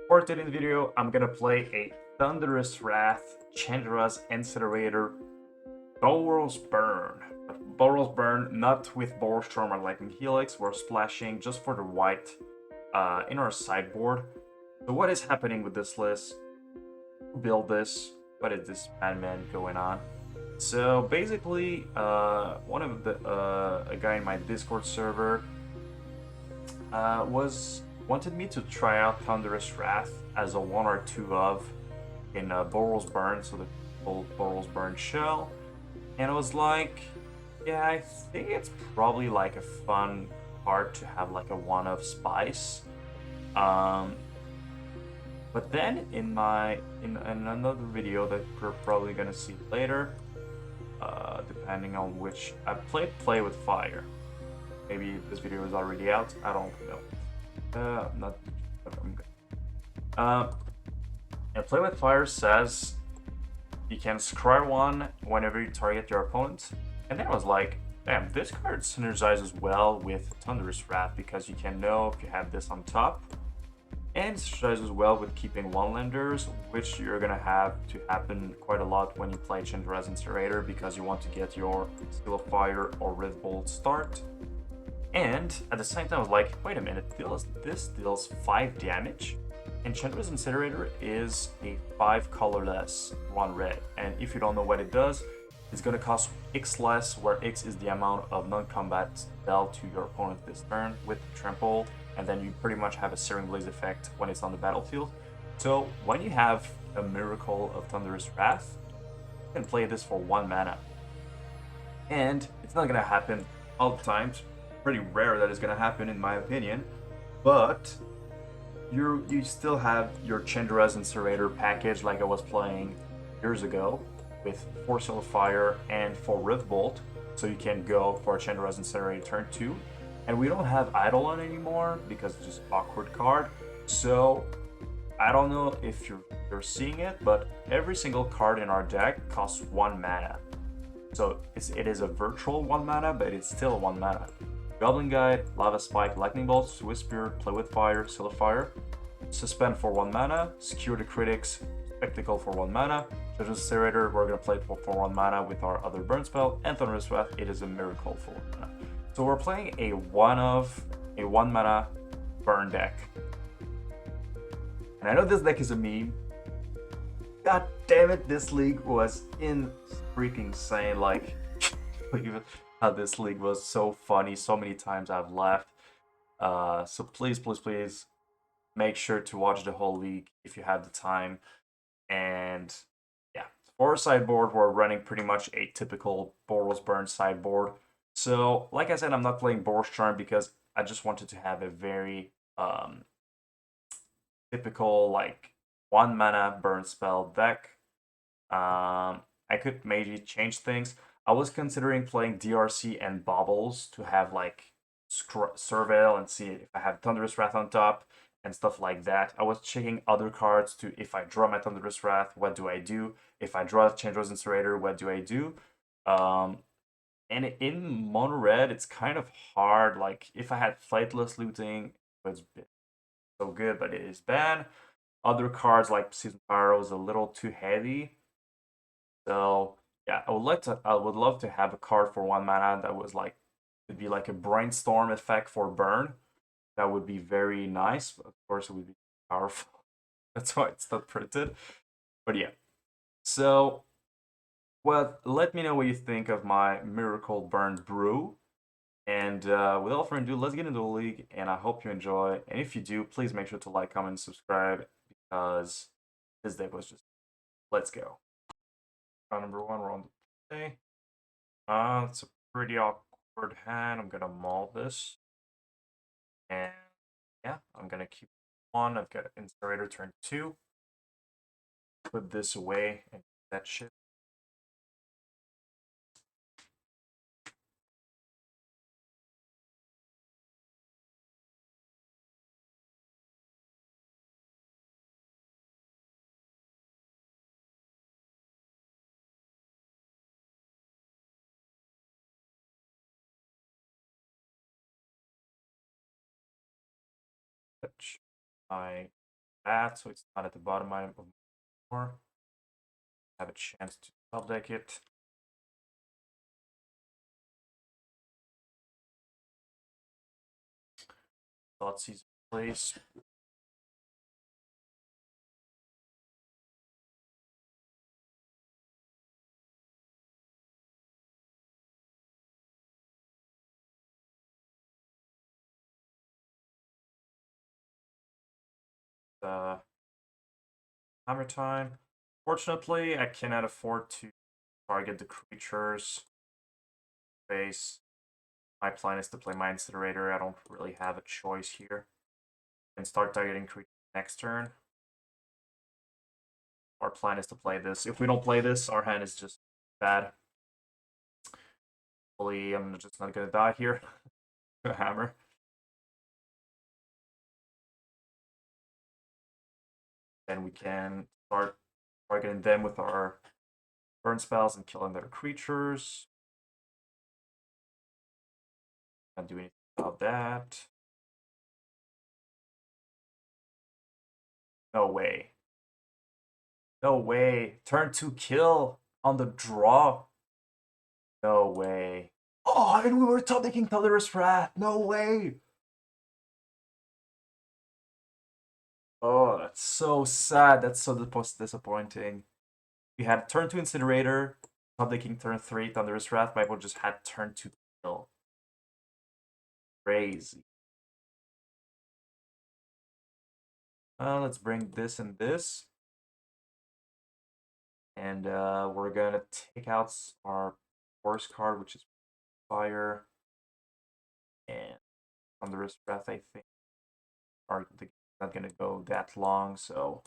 For today's video, I'm gonna play a Thunderous Wrath, Chandra's Incinerator, Boros Burn. Boros Burn, not with Boros Storm or Lightning Helix, we're splashing just for the white in our sideboard. So what is happening with this list? Who built this? What is this madman going on? So basically, one of the a guy in my Discord server wanted me to try out Thunderous Wrath as a 1 or 2 of in Boros Burn, so the old Boros Burn shell, and I was like, yeah, I think it's probably like a fun card to have like a 1 of Spice. But then in another video that we're probably gonna see later, depending on which I played Play with Fire. Maybe this video is already out. I don't know. Not. I'm good. And Play with Fire says you can scry 1 whenever you target your opponent. And then I was like, damn, this card synergizes well with Thunderous Wrath because you can know if you have this on top. And synergizes well with keeping 1-landers, which you're gonna have to happen quite a lot when you play Chandra's Incinerator because you want to get your Seal of Fire or Red Bolt start. And at the same time, I was like, wait a minute, this deals 5 damage, and Chandra's Incinerator is a 5 colorless 1 red. And if you don't know what it does, it's going to cost X less, where X is the amount of non-combat dealt to your opponent this turn with Trample, and then you pretty much have a Searing Blaze effect when it's on the battlefield. So when you have a Miracle of Thunderous Wrath, you can play this for 1 mana. And it's not going to happen all the time. Pretty rare that is going to happen in my opinion, but you still have your Chandra's Incinerator package like I was playing years ago with 4 Seal of Fire and 4 Rift Bolt, so you can go for Chandra's Incinerator turn 2. And we don't have Eidolon anymore because it's just awkward card, so I don't know if you're seeing it, but every single card in our deck costs 1 mana. So it is a virtual 1 mana, but it's still 1 mana. Goblin Guide, Lava Spike, Lightning Bolt, Swiftspear, Play with Fire, Seal of Fire, Suspend for 1 mana, Skewer the Critics, Spectacle for 1 mana, Judge's Incinerator, we're gonna play it for 1 mana with our other burn spell, and Thunderous Wrath, it is a Miracle for 1 mana. So we're playing a 1 mana burn deck. And I know this deck is a meme. God damn it, this league was freaking insane. Like, how this league was so funny. So many times I've laughed. So please make sure to watch the whole league if you have the time. And yeah, for our sideboard, we're running pretty much a typical Boros Burn sideboard. So like I said, I'm not playing Boros Charm because I just wanted to have a very typical like 1 mana burn spell deck. I could maybe change things. I was considering playing DRC and Baubles to have like Surveil and see if I have Thunderous Wrath on top and stuff like that. I was checking other cards to if I draw my Thunderous Wrath, what do I do? If I draw Chandra's Incinerator, what do I do? And in mono red, it's kind of hard. Like if I had Flightless Looting, it was so good, but it is bad. Other cards like Season Pyro is a little too heavy. So yeah, I would love to have a card for 1 mana that was like, it'd be like a Brainstorm effect for burn. That would be very nice. Of course, it would be powerful. That's why it's not printed. But yeah. So, well, let me know what you think of my Miracle Burn Brew. And without further ado, let's get into the league. And I hope you enjoy. And if you do, please make sure to like, comment, and subscribe because this deck was just. Let's go. Round number 1, we're on the play. It's a pretty awkward hand. I'm gonna maul this. And yeah, I'm gonna keep 1. I've got Incinerator turn 2. Put this away and that shit. My that, so it's not at the bottom of my board. Have a chance to top deck it. Thoughtseize place. Hammer time. Fortunately, I cannot afford to target the creatures. Face. My plan is to play my Incinerator. I don't really have a choice here. And start targeting creatures next turn. Our plan is to play this. If we don't play this, our hand is just bad. Hopefully, I'm just not gonna die here. Hammer. Then we can start targeting them with our burn spells and killing their creatures. Can't do anything about that. No way. No way. Turn 2 kill on the draw. No way. Oh, and we were top decking Thunderous Wrath. No way. Oh, that's so sad. That's so disappointing. We had turn 2 Incinerator, top decking turn 3 Thunderous Wrath. My opponent just had turn 2 kill. Crazy. Let's bring this and this. And we're gonna take out our worst card, which is Fire. And Thunderous Wrath, I think, are not gonna go that long, so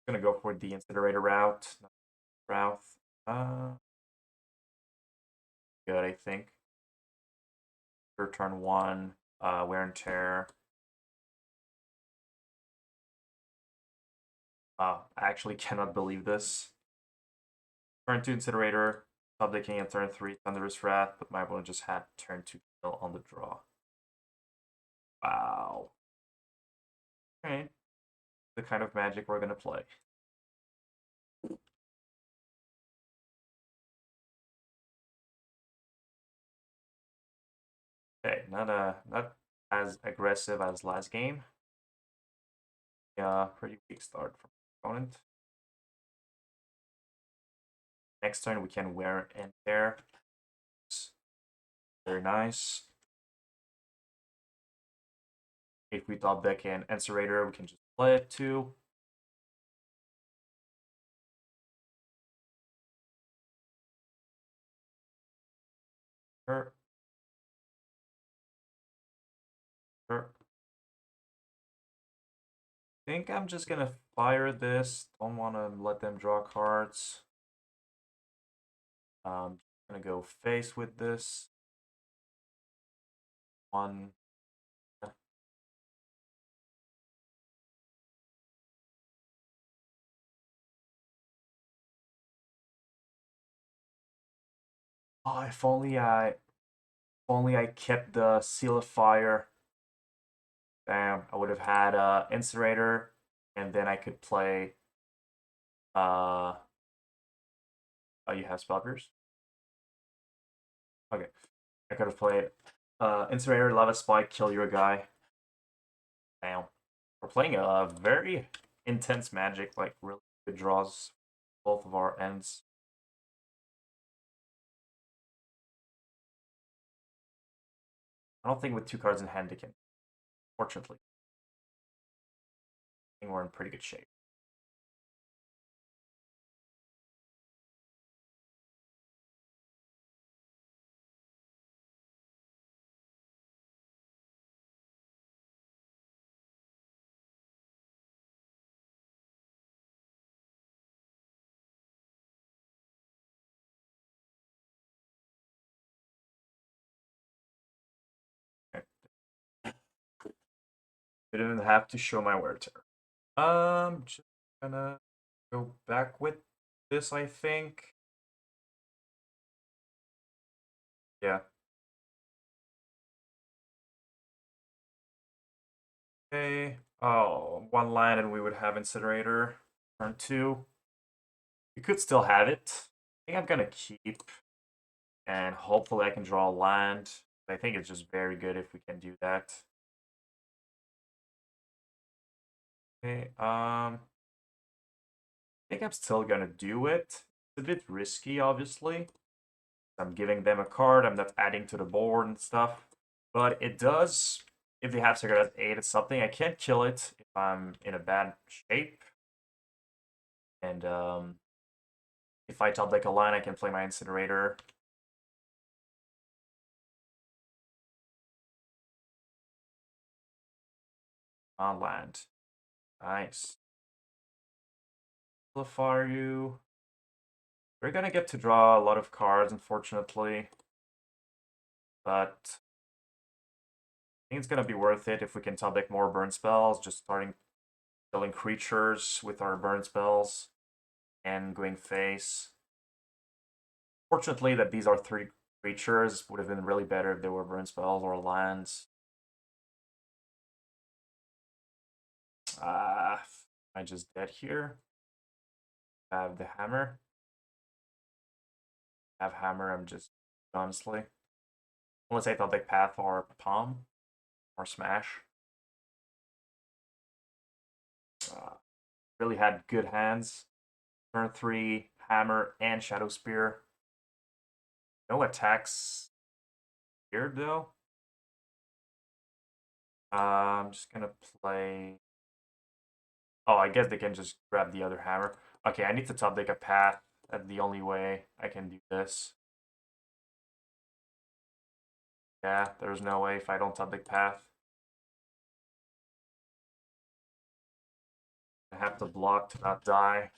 I'm gonna go for the Incinerator route. Good, I think. For turn 1, Wear and Tear. I actually cannot believe this. Turn 2 Incinerator, top decking at turn 3 Thunderous Wrath, but my opponent just had turn 2 kill on the draw. Wow. Okay. The kind of Magic we're gonna play. Okay, not as aggressive as last game. Yeah, pretty weak start from the opponent. Next turn we can Wear and Tear. Very nice. If we top deck an Incinerator, we can just play it too. Sure. Sure. I think I'm just gonna fire this. Don't want to let them draw cards. Gonna go face with this. One. Oh, if only I kept the Seal of Fire. Damn, I would have had Incinerator, and then I could play. Oh, you have Spellpierce? Okay, I could have played Incinerator, Lava Spike, kill your guy. Damn, we're playing a very intense Magic, like really good draws, both of our ends. I don't think with 2 cards in hand they can. Fortunately, I think we're in pretty good shape. I didn't have to show my wear tear. Just gonna go back with this, I think. Yeah. Okay. Oh, one land and we would have Incinerator. Turn 2. We could still have it. I think I'm gonna keep. And hopefully I can draw a land. I think it's just very good if we can do that. Okay, I think I'm still gonna do it. It's a bit risky, obviously. I'm giving them a card, I'm not adding to the board and stuff. But it does, if they have Sacred 8 or something, I can't kill it if I'm in a bad shape. And if I top deck a line, I can play my Incinerator. On land. Nice. Amplify you. We're gonna get to draw a lot of cards, unfortunately. But I think it's gonna be worth it if we can top deck more burn spells, just starting killing creatures with our burn spells and going face. Fortunately that these are 3 creatures, would have been really better if they were burn spells or lands. I just dead here. Have the hammer. Have hammer, I'm just honestly. Unless I top deck path or palm or smash. Really had good hands. Turn 3, hammer and shadow spear. No attacks here though. I'm just gonna play. Oh, I guess they can just grab the other hammer. Okay, I need to top deck a path. That's the only way I can do this. Yeah, there's no way if I don't top deck path. I have to block to not die.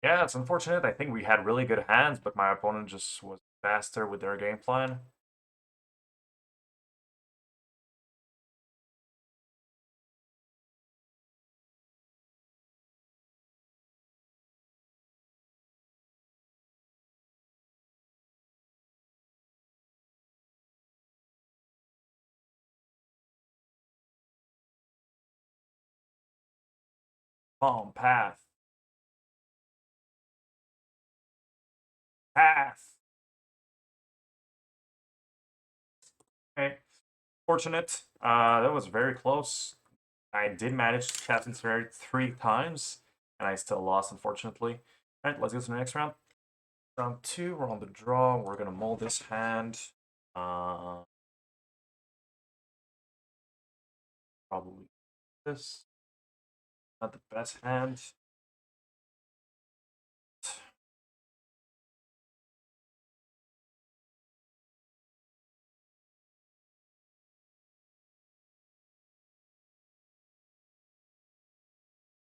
Yeah, it's unfortunate. I think we had really good hands, but my opponent just was faster with their game plan. Palm, path. Path. Okay. Fortunate. That was very close. I did manage to cast Incinerator 3 times, and I still lost, unfortunately. Alright, let's go to the next round. Round 2, we're on the draw. We're gonna mold this hand. Probably this. Not the best hand.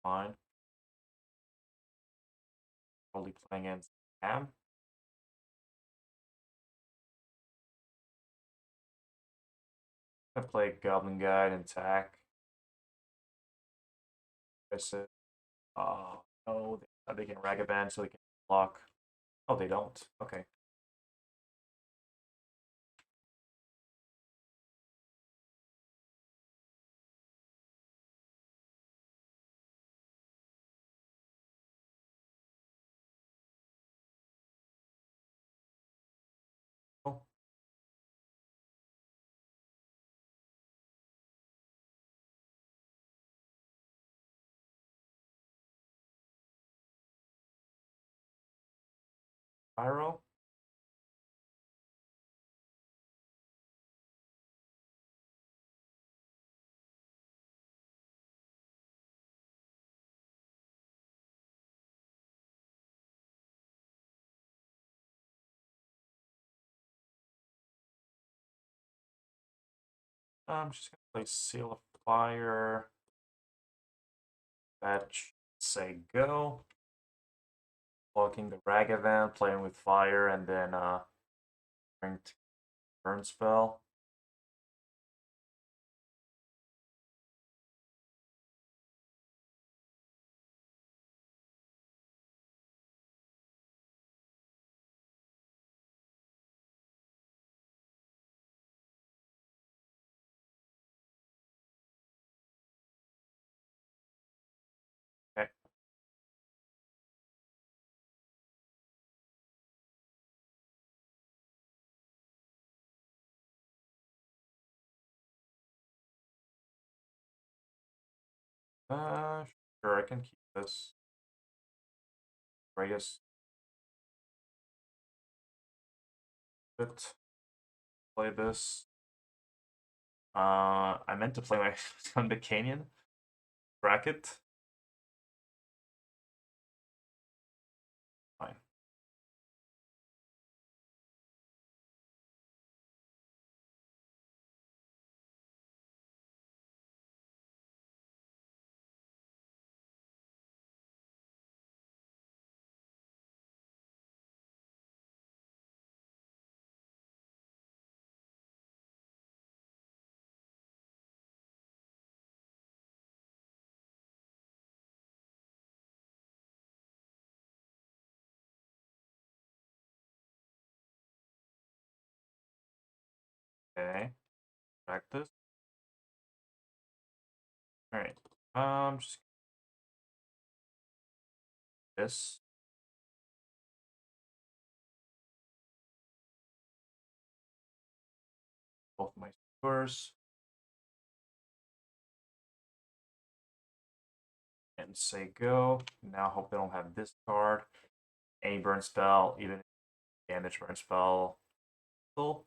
Fine. Probably playing against Cam. I play Goblin Guide and attack. No, they can Ragavan so they can block. Oh, they don't. Okay. Oh. Pyro. I'm just gonna play Seal of Fire. That should say go. Blocking the Ragavan, playing with fire, and then trying to burn spell. Sure, I can keep this. Greatest. But play this. I meant to play my Sunbaked Canyon bracket. Fine. Okay. Practice. Alright. Just this. Both my skewers. And say go. Now hope they don't have this card. Any burn spell, even damage burn spell. Cool.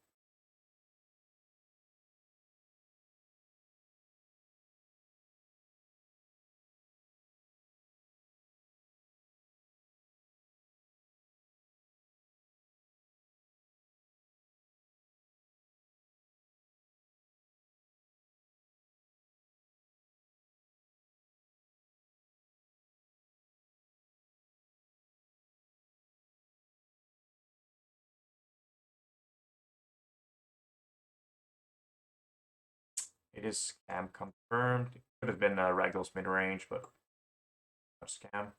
It is scam confirmed. It could have been Rakdos mid range, but not scam.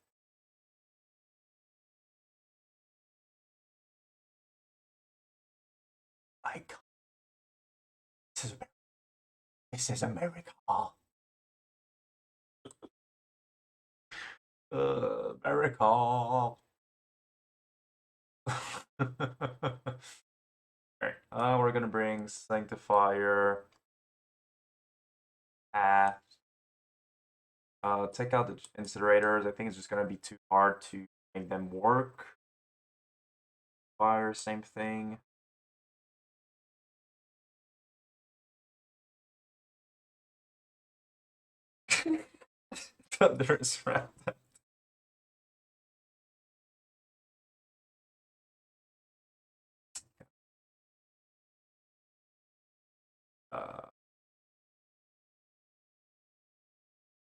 Icon. This is America. America. Alright, we're gonna bring Sanctifier, Path. Take out the Incinerators. I think it's just gonna be too hard to make them work. Fire, same thing. Thunderous Wrath.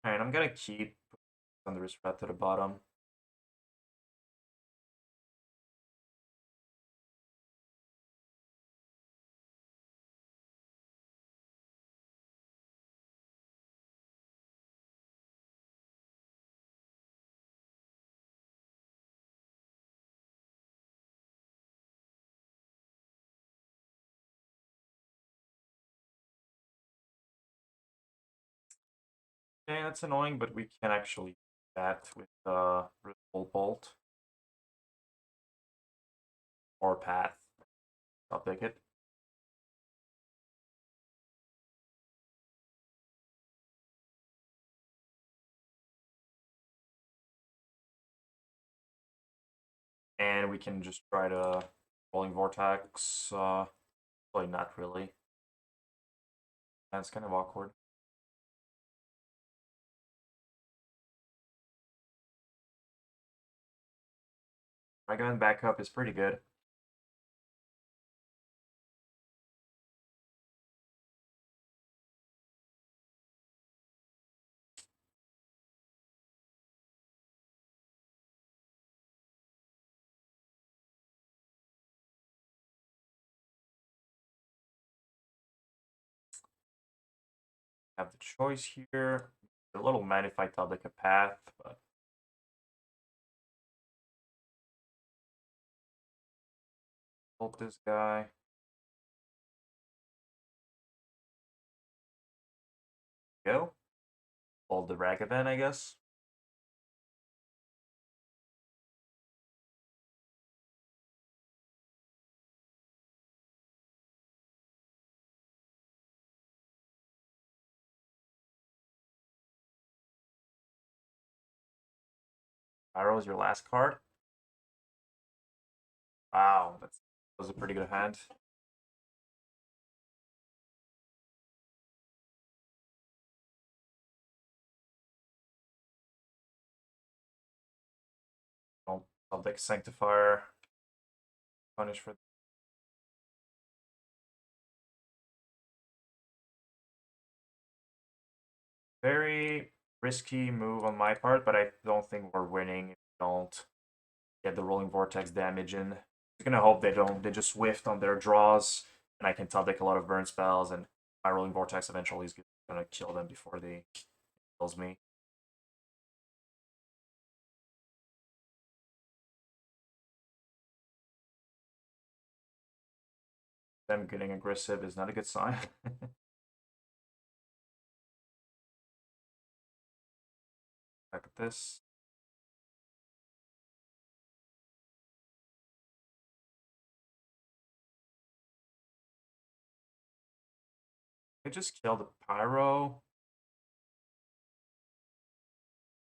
Alright, I'm gonna keep Thunderous Wrath at the bottom. Okay, that's annoying, but we can actually do that with Ritual Bolt or Path. I'll take it. And we can just try to Roiling Vortex. Probably not really. That's kind of awkward. Recommend backup is pretty good. Have the choice here. A little mad if I thought like a path, but hold this guy. Go. Hold the Ragavan, I guess. Pyro is your last card. Wow, that was a pretty good hand. I'll deck Sanctifier. Punish for. Very risky move on my part, but I don't think we're winning if we don't get the Roiling Vortex damage in. I'm gonna hope they just Swift on their draws, and I can top deck a lot of burn spells, and my Roiling Vortex eventually is gonna kill them before they kills me. Them getting aggressive is not a good sign. Back at this. I just kill the Pyro.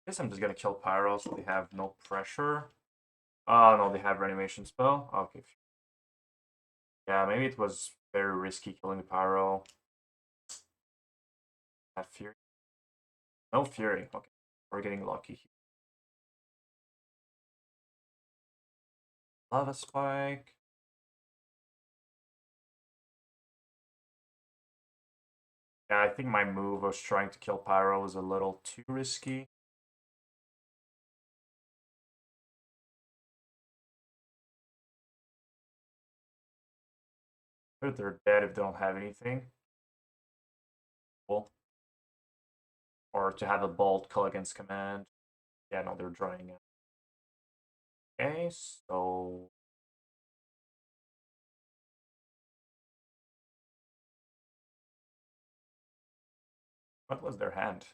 I guess I'm just gonna kill Pyro so they have no pressure. Oh no, they have reanimation spell. Okay. Yeah, maybe it was very risky killing the Pyro. Have Fury. No Fury. Okay. We're getting lucky here. Lava Spike. Yeah, I think my move was trying to kill Pyro was a little too risky. But they're dead if they don't have anything. Cool. Or to have a bolt kill against command. Yeah, no, they're drawing it. Okay, so what was their hand?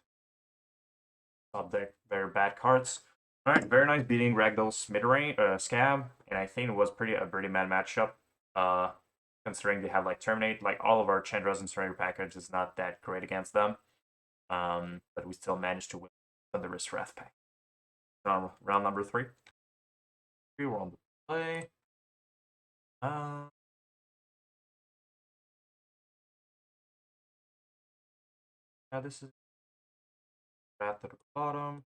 Top deck, very bad cards. All right, very nice beating Rakdos Scam, and I think it was a pretty mad matchup. Considering they have like Terminate, like all of our Chandra's Incinerator package is not that great against them. But we still managed to win Thunderous Wrath pack. Round number 3. We were on the play. Now this is Wrath at the bottom.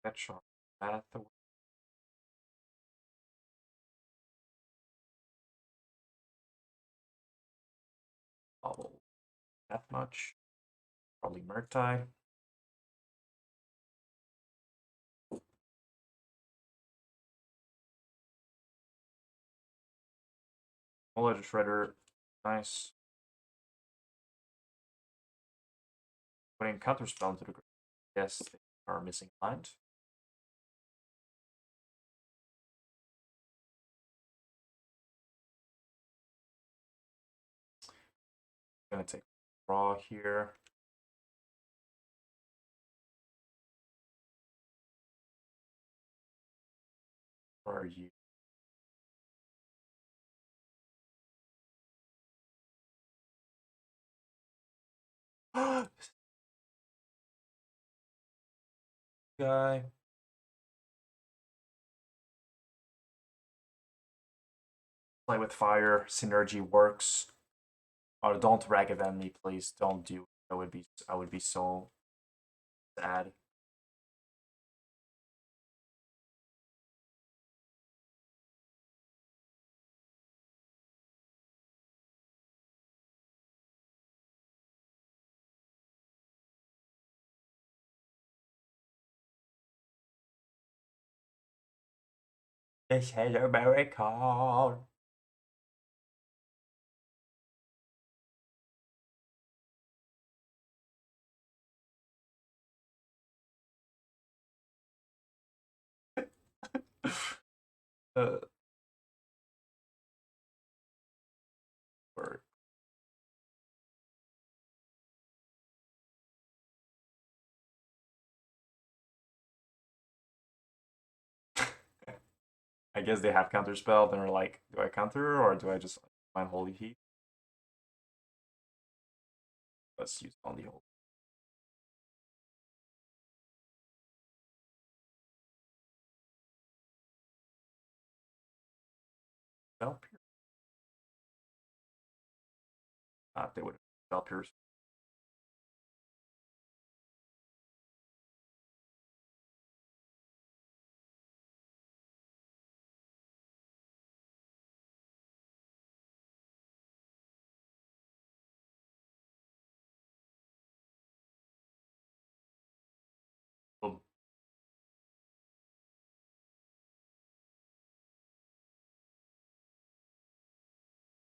That shot Wrath away. Bubble that much. Probably Murktide. Knowledge Shredder. Nice. Putting Counterspell into the group. Yes, they are missing land. Gonna take draw here. Where are you? Guy. Play with fire. Synergy works. Oh, don't rag event me, please. Don't do it. I would be so sad. It's Hello America. uh, word. I guess they have counterspell. Then they're like, do I counter or do I just find Holy Heat? Let's use only Holy. They would have stopped here. Well,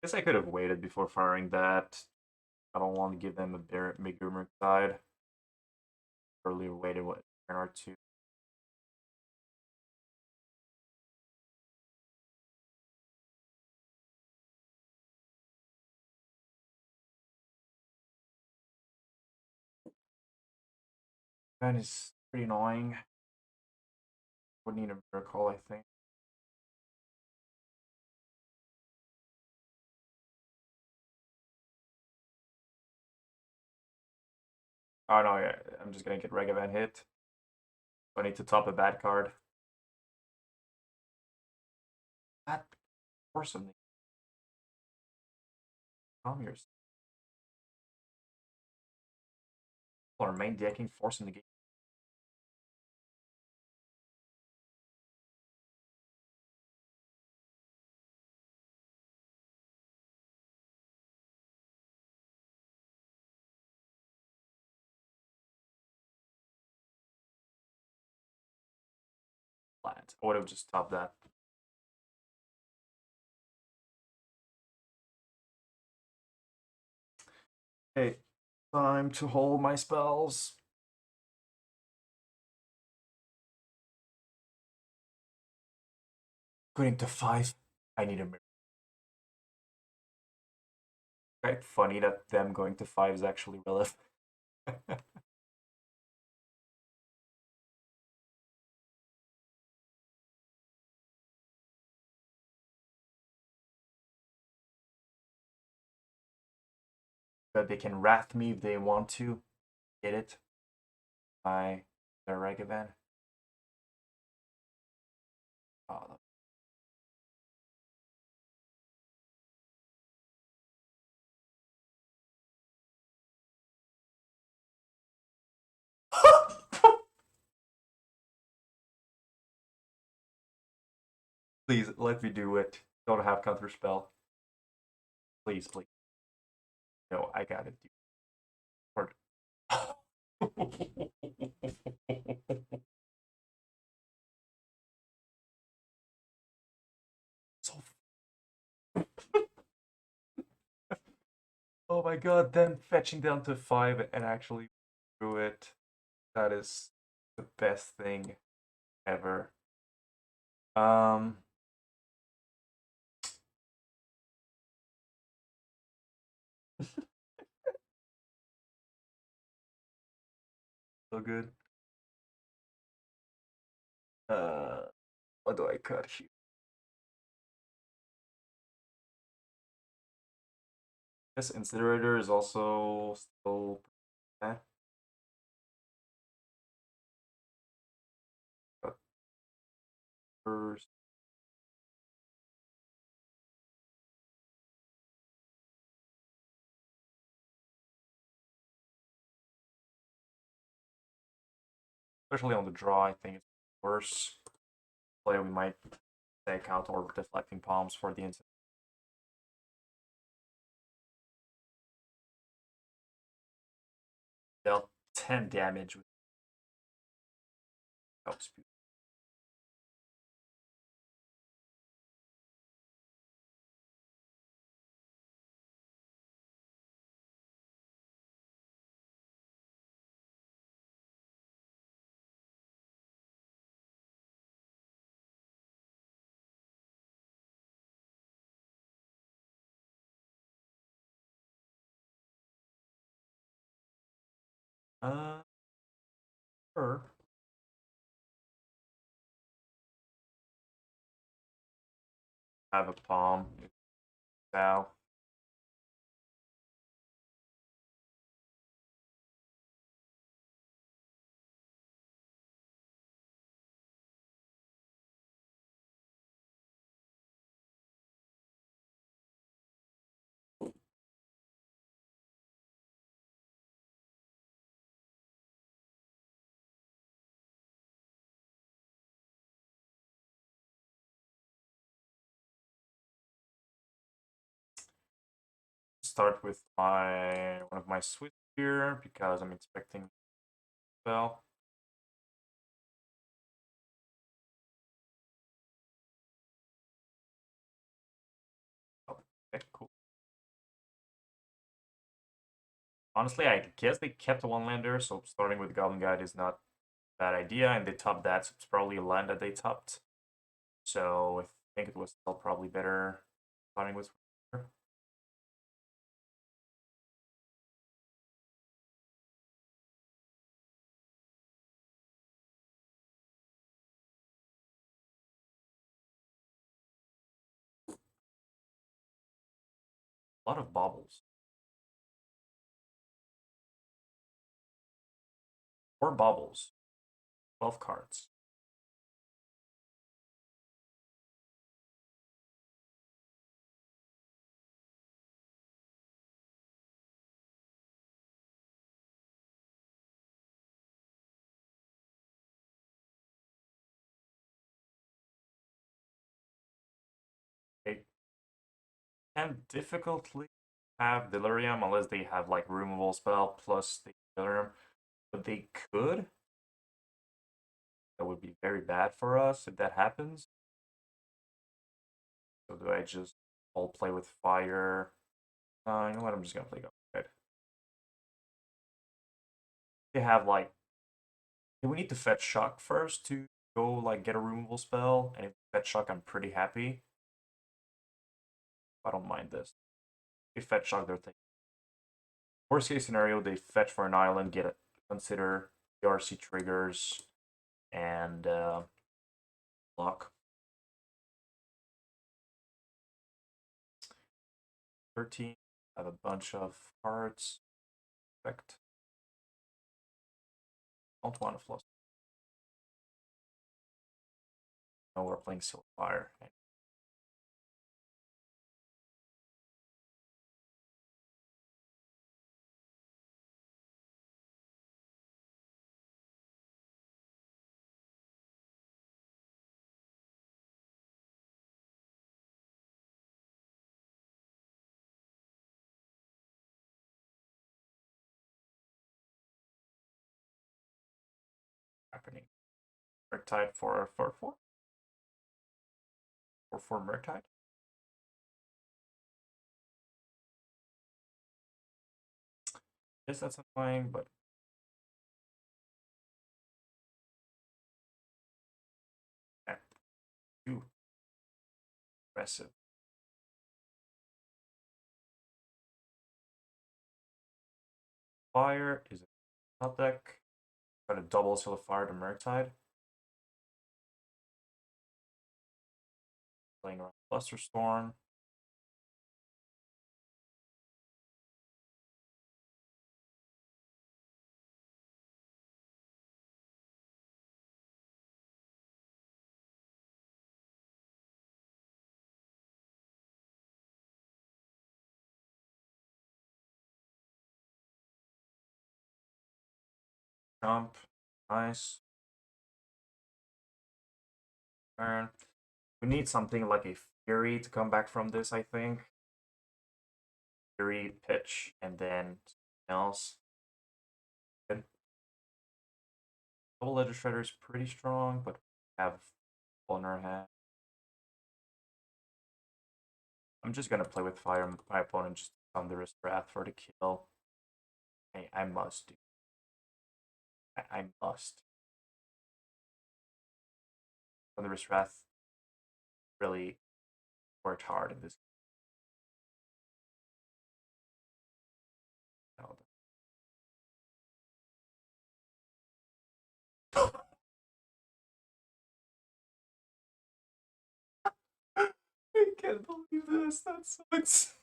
I guess I could have waited before firing that. I don't want to give them a bigger Murktide. Earlier waited what turn or two. That is pretty annoying. Would need a miracle, I think. Oh no, yeah, I'm just gonna get Regavan hit. I need to top a bad card. That force of the calm yourself. Or main decking force in the game. Plant. I would have just topped that. Okay, time to hold my spells. Going to 5. I need a miracle. Quite funny that them going to 5 is actually relevant. But they can wrath me if they want to. Get it? By their Regavan. Oh, please let me do it. Don't have counter spell. Please, please. No, I got it. So. Oh my god! Then fetching down to 5 and actually through it. That is the best thing ever. Um. So good. What do I cut here? This Incinerator is also still. But first, especially on the draw, I think it's worse. Play we might take out or deflecting palms for the instant. Dealt 10 damage with outspeed. Uh, sure. Have a palm now. start with one of my Swiftspear because I'm expecting spell. Okay, cool. Honestly, I guess they kept one lander, so starting with Goblinguide is not a bad idea, and they topped that, so it's probably a land that they topped. So I think it was still probably better starting with Swiftspear. A lot of baubles. 4 baubles. 12 cards. They can difficultly have Delirium unless they have like removal spell plus the Delirium. But they could. That would be very bad for us if that happens. So do I just all play with fire? You know what? I'm just gonna play Goblinguide. They have like. Do we need to fetch shock first to go like get a removal spell? And if fetch shock, I'm pretty happy. I don't mind this. If fetch shock, they're taking. Worst case scenario, they fetch for an island, get it, consider the RC triggers, and block. 13. I have a bunch of cards. Effect. Don't want to flush. No, we're playing Silverfire. Happening. Murktide for 4. 4 Murktide. Yes, that's annoying, but too aggressive. Fire is a top deck. Got a double Silverfire to Murktide. Playing around Flusterstorm. Jump. Nice. Turn. We need something like a Fury to come back from this, I think. Fury, pitch, and then something else. Good. Double Ledger Shredder is pretty strong, but we have in our hand. I'm just gonna play with fire. My opponent just Thunderous Wrath for the kill. I must do. I must. Thunderous Wrath really worked hard in this. I can't believe this. That's so insane.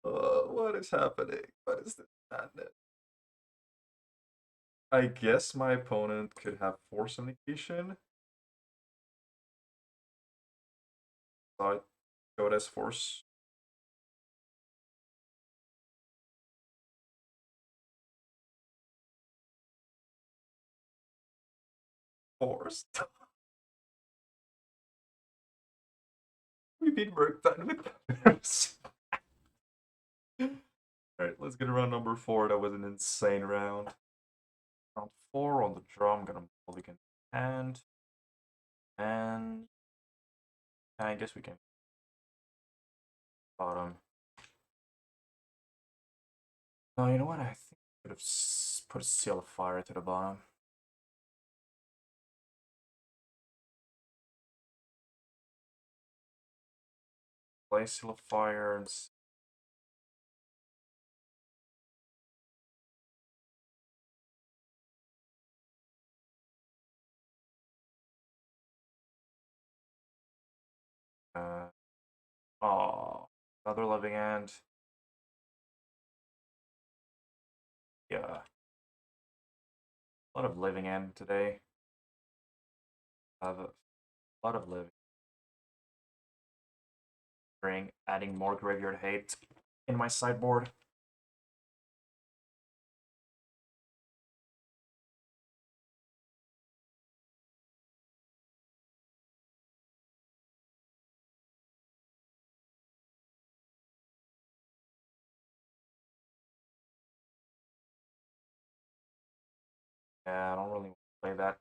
What is happening? What is this madness? I guess my opponent could have Force Indication. So I go as Force. forced. We beat Murktide with Thunderous. Alright, let's get around number 4. That was an insane round. Round 4 on the draw. I'm gonna mulligan hand. And I guess we can bottom. Oh, you know what? I think I could have put a Seal of Fire to the bottom. Play Seal of Fire and oh, another Living End. Yeah. A lot of Living End today. I have a lot of living. Adding more Graveyard Hate in my sideboard. Yeah, I don't really want to play that.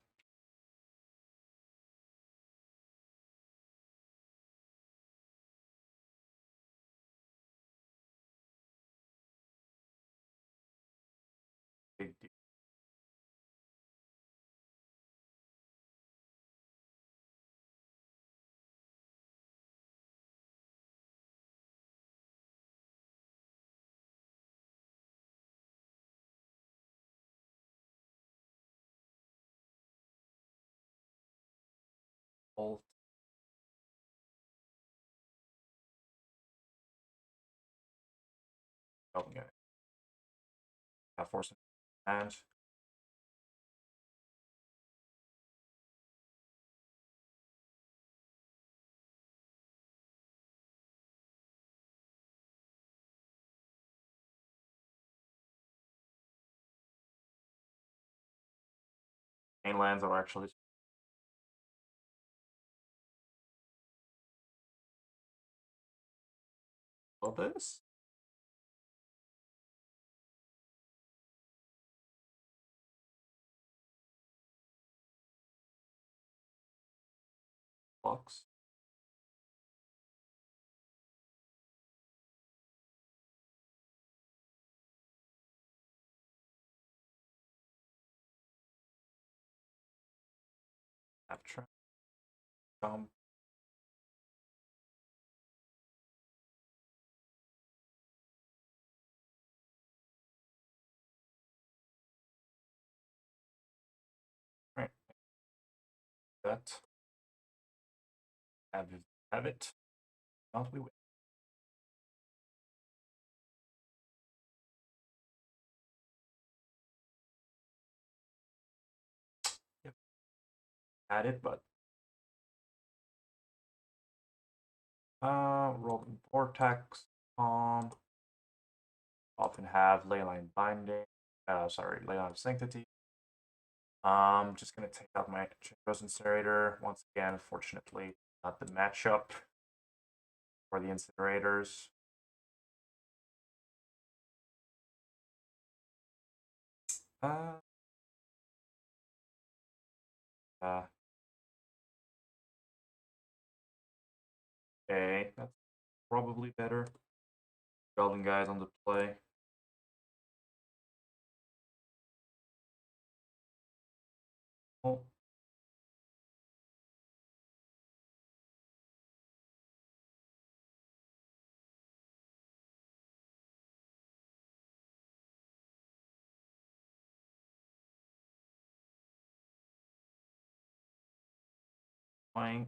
Big deal. Alt. Goblin guy. Have force and main lands are actually all this. Box. Abstract. Right. That. Have it. Not we win. Yep. Had it, but Roiling Vortex. Often have Leyline Binding. Sorry, Leyline of Sanctity. Just gonna take out my Chandra's Incinerator once again. Unfortunately, not the matchup for the Incinerators. Uh, okay, that's probably better. Goblin guys on the play. Oh. Playing.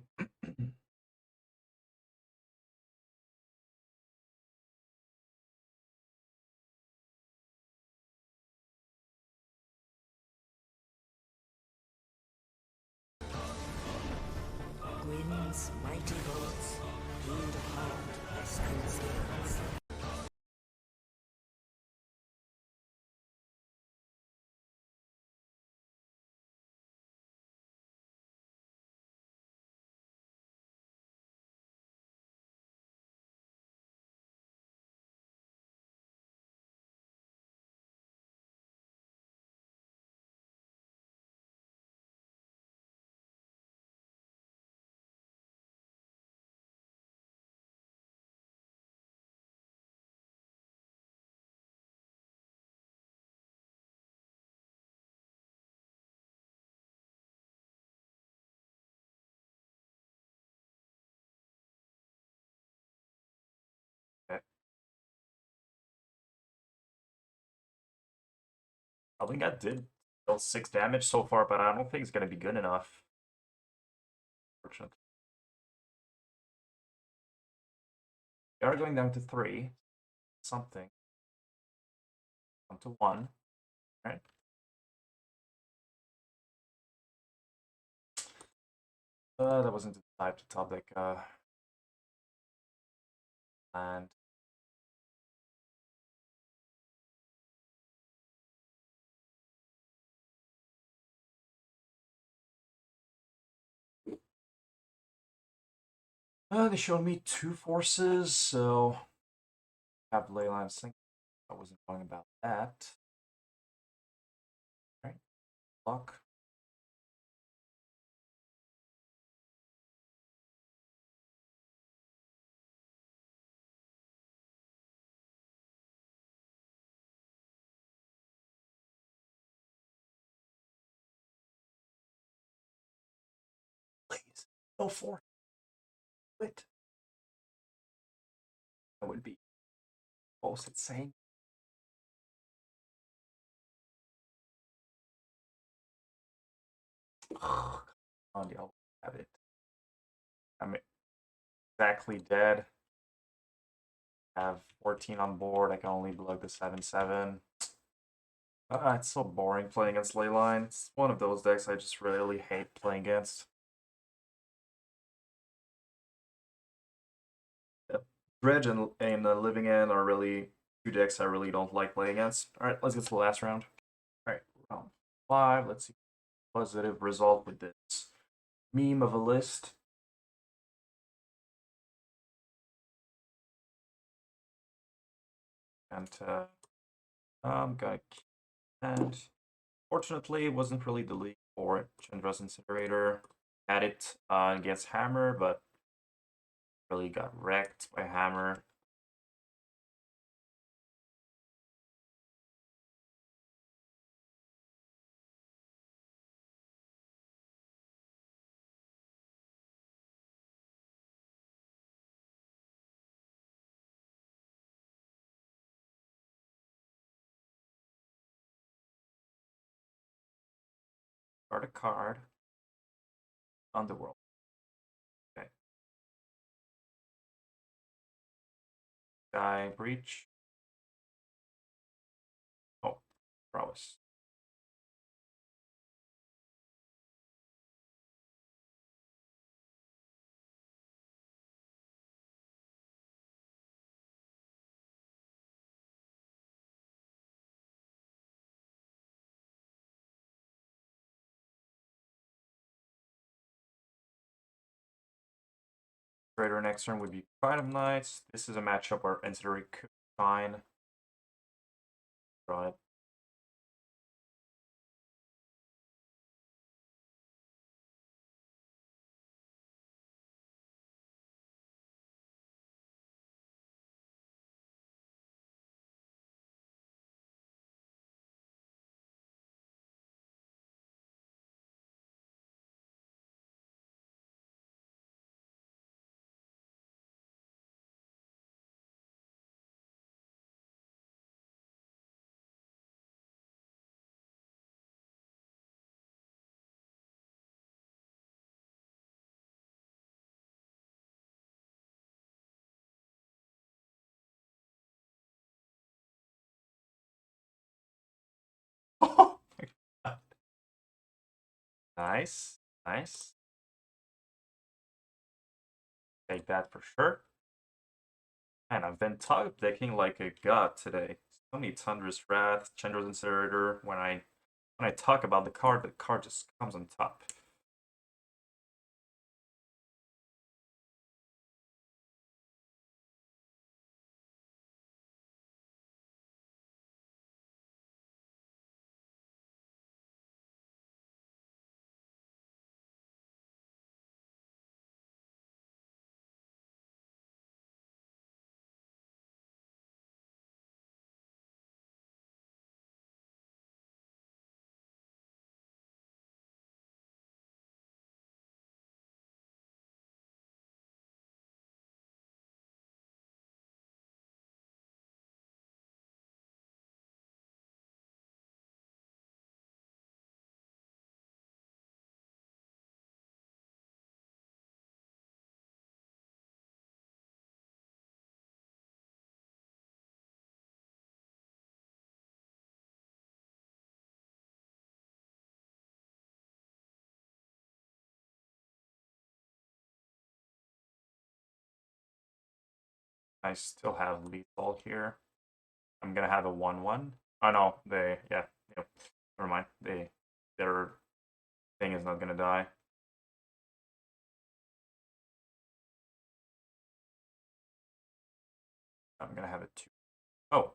Gwyn's mighty lords, healed apart by Smithereens. Goblin did deal 6 damage so far, but I don't think it's gonna be good enough. Fortunately. We are going down to 3. Something. Down to 1. Right? That wasn't the type to top deck and they showed me 2 forces, so I have Leyline Sync. I wasn't wrong about that. Right. Block. Please. No 4. Quit. That would be most insane. On the I'll have it. I'm exactly dead. I have 14 on board. I can only block the 7/7. It's so boring playing against Leyline. It's one of those decks I just really hate playing against. Yep. Dredge and Living End are really 2 decks I really don't like playing against. Alright, let's get to the last round. Alright, round 5. Let's see. Positive result with this meme of a list. And I'm gonna and fortunately it wasn't really the league for Chandra's Incinerator. Had it against Hammer, but really got wrecked by Hammer. Start a card. Underworld. Okay. Sky Breach. Oh, Prowess. Trader next turn would be Pride of Knights. This is a matchup where Incinerator could shine. Right. Oh my god. Nice. Nice. Take that for sure. Man, I've been top decking like a god today. So many Thunderous Wrath, Chandra's Incinerator. When I talk about the card just comes on top. I still have lethal here. I'm gonna have a 1/1. Oh no, never mind. Their thing is not gonna die. I'm gonna have a 2. Oh.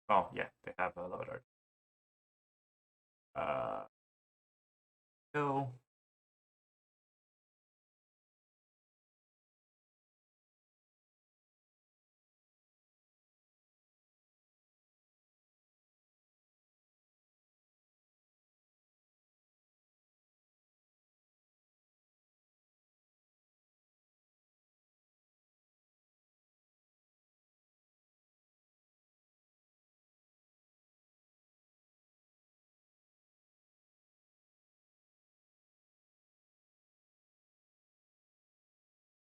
Oh yeah, they have a load art. Kill.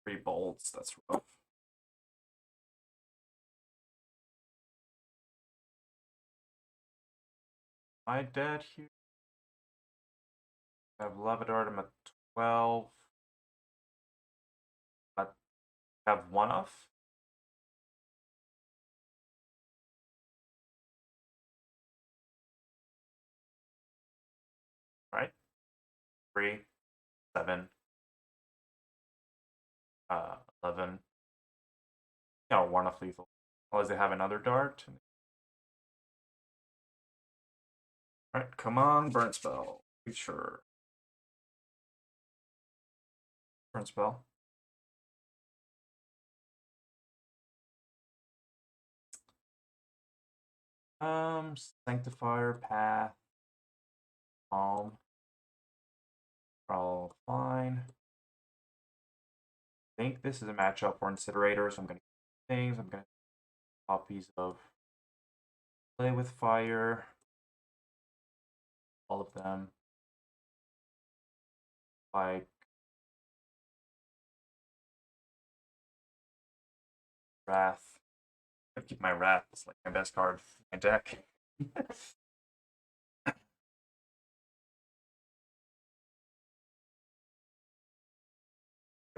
Three bolts, that's rough. Am I dead here? I have Levadart, I'm at 12. I have 1 off. Right? 3, 7, 11. No, 1 off lethal. Unless they have another dart. Alright, come on, burn spell. Be sure. Burn spell. Sanctifier, Path, Palm. All fine. I think this is a matchup for Incinerator, so I'm gonna things. I'm gonna copies of Play with Fire. All of them. Like Wrath. I keep my Wrath. It's like my best card in my deck.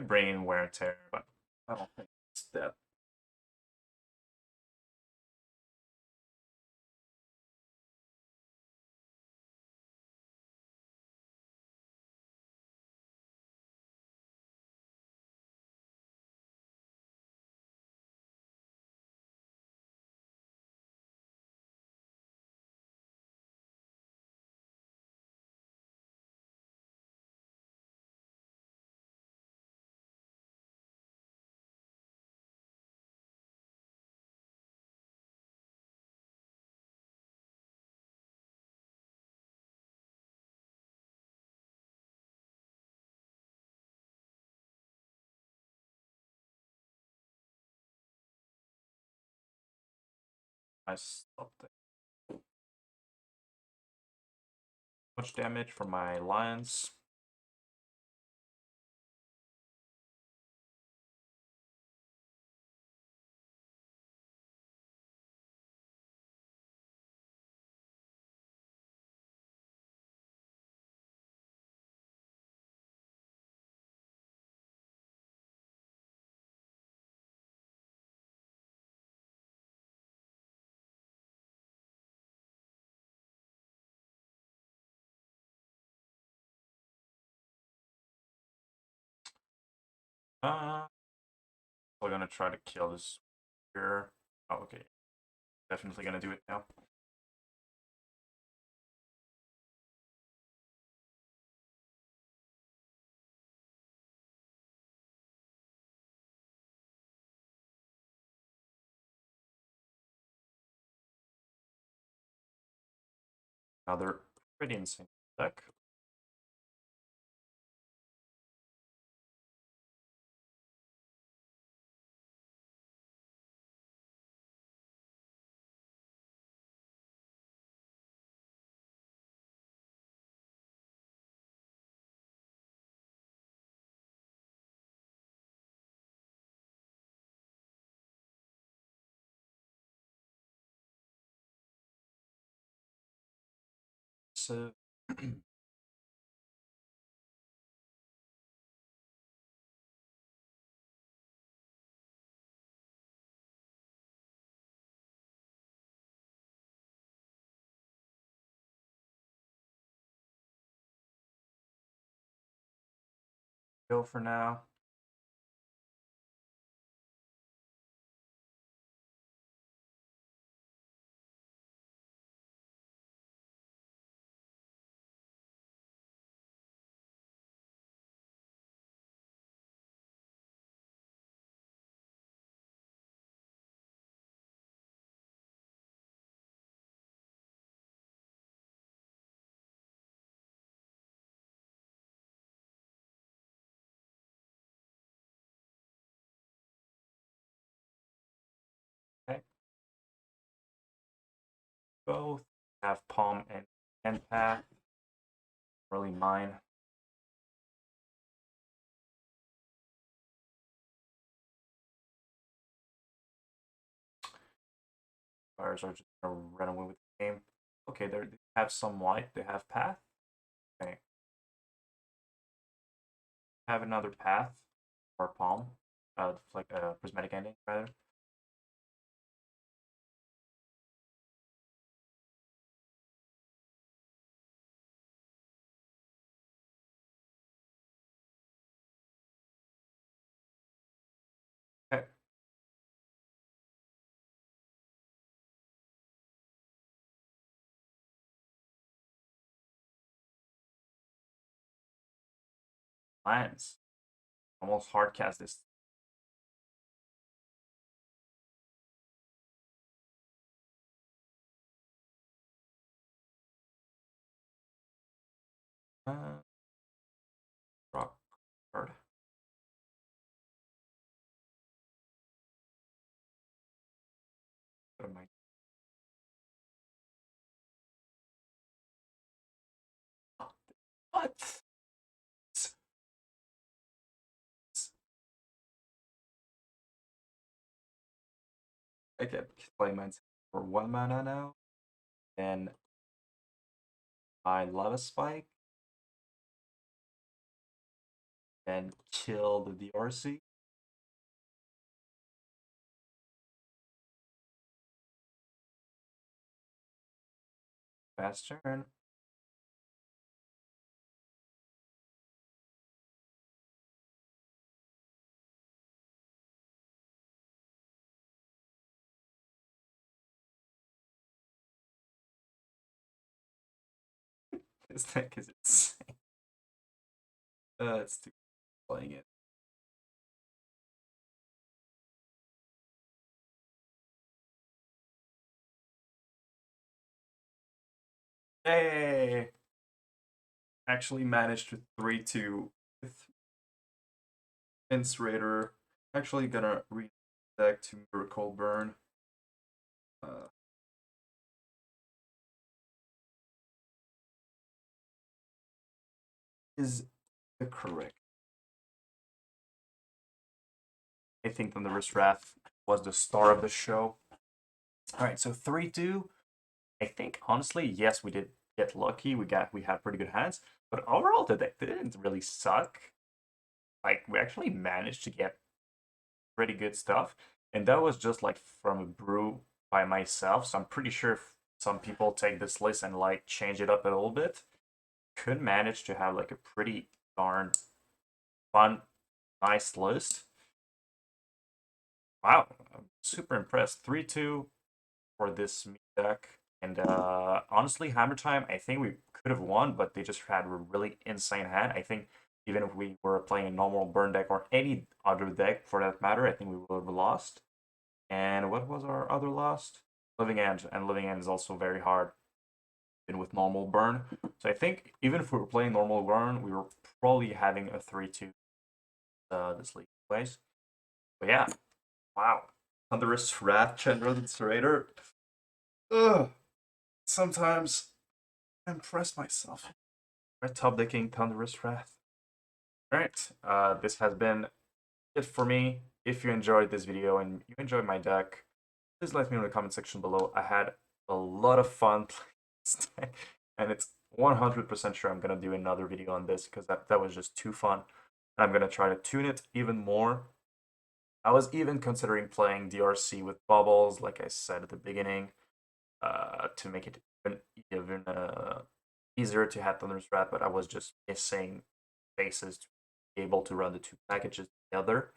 Bring in Wear and Tear, but I don't think it's that. I stopped it. Much damage from my Lions. We're gonna try to kill this here. Oh, okay. Definitely gonna do it now. Another pretty insane deck. So go for now. Okay. Both have palm and path. Really mine. Fires are just gonna run away with the game. Okay, they have some white. They have path. Okay. Have another path or palm. Like a prismatic ending rather. Okay. Lands. Almost hard cast this. Rock card. What am I? What? I get play mine for 1 mana now. Then I Lava Spike. And kill the DRC. Fast turn. This deck is insane. It's too playing it. Hey! Actually managed to 3-2 with Incinerator. Actually gonna read deck to Miracle Burn. Is the correct. I think Thunderous Wrath was the star of the show. Alright, so 3-2. I think honestly, yes, we did get lucky. We had pretty good hands, but overall the deck didn't really suck. Like we actually managed to get pretty good stuff, and that was just like from a brew by myself. So I'm pretty sure if some people take this list and like change it up a little bit, could manage to have like a pretty darn fun, nice list. Wow, I'm super impressed. 3-2 for this deck. And honestly, Hammer Time, I think we could have won, but they just had a really insane hand. I think even if we were playing a normal burn deck or any other deck for that matter, I think we would have lost. And what was our other loss? Living End. And Living End is also very hard even with normal burn. So I think even if we were playing normal burn, we were probably having a 3-2 this league anyways. But yeah, wow. Thunderous Wrath, Chandra the Incinerator. Ugh. Sometimes I impress myself. Right, top decking Thunderous Wrath. Alright, this has been it for me. If you enjoyed this video and you enjoyed my deck, please let me know in the comment section below. I had a lot of fun playing this deck, and it's 100% sure I'm going to do another video on this because that was just too fun. And I'm going to try to tune it even more. I was even considering playing DRC with bubbles, like I said at the beginning, to make it even easier to have Thunderous Wrath, but I was just missing faces be able to run the two packages together.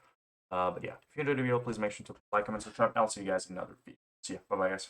But yeah, if you enjoyed the video, please make sure to like, comment, subscribe, and I'll see you guys in another video. See ya. Bye-bye, guys.